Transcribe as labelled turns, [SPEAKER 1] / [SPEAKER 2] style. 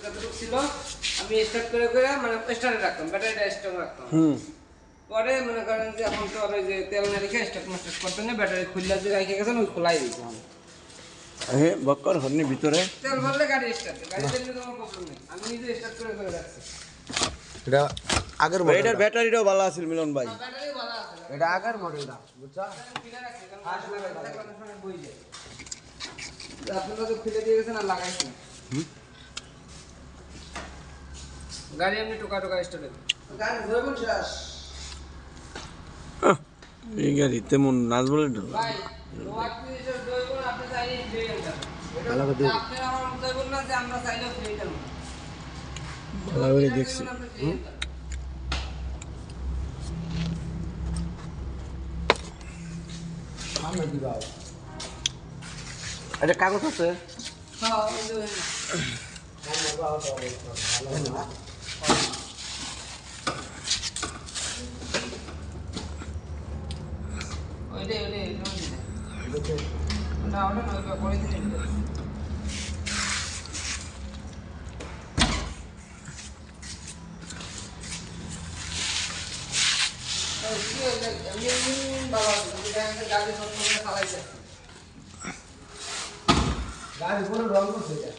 [SPEAKER 1] যতটুকু ছিল আমি স্টার্ট করে করে মানে স্টার্টে রাখতাম, ব্যাটারিটা স্ট্রং রাখতাম। পরে মনে করেন যে এখন তো আর ওই যে তেল না রেখে স্টার্ট মাস্টার করতে না, ব্যাটারি খুললে যে রেখে গেছেন ওই খোলাই দিয়েছি আমি।
[SPEAKER 2] বক্কর হননি ভিতরে
[SPEAKER 1] তেল ভরলে গাড়ি স্টার্ট, গাড়ি চালিয়ে তো কোনো প্রবলেম নেই, আমি নিজে স্টার্ট করে করে রাখছি।
[SPEAKER 3] এটা আগের মডেল,
[SPEAKER 2] এটার ব্যাটারিটাও ভালো আছে মিলন ভাই।
[SPEAKER 1] ব্যাটারি ভালো আছে,
[SPEAKER 3] এটা আগের মডেলটা বুঝছো।
[SPEAKER 1] খুলে রাখছি কারণ অনেক সময় বই যায়। আপনারা তো খুলে দিয়ে গেছেন আর লাগাইছেন, গাড়ি এমনি টোকা টোকা স্টার্ট হবে। গাড়ি ধরবেন শেষ
[SPEAKER 2] এই গাড়ি তেমন নাচ বলে
[SPEAKER 1] ভাই, লোহার জিনিসের দইগুলো আপনি চাইলে ফ্রি দেন। আপনি আমার মতো বলুন না যে আমরা চাইলেও ফ্রি দেন।
[SPEAKER 2] ভালো করে দেখছি।
[SPEAKER 3] সামনে দিবা এটা কাগজ আছে।
[SPEAKER 1] হ্যাঁ, ওই যে ওইটাই ওটা ওটা করে দিন।
[SPEAKER 3] গাড়ি কোনো রং করছে এটা।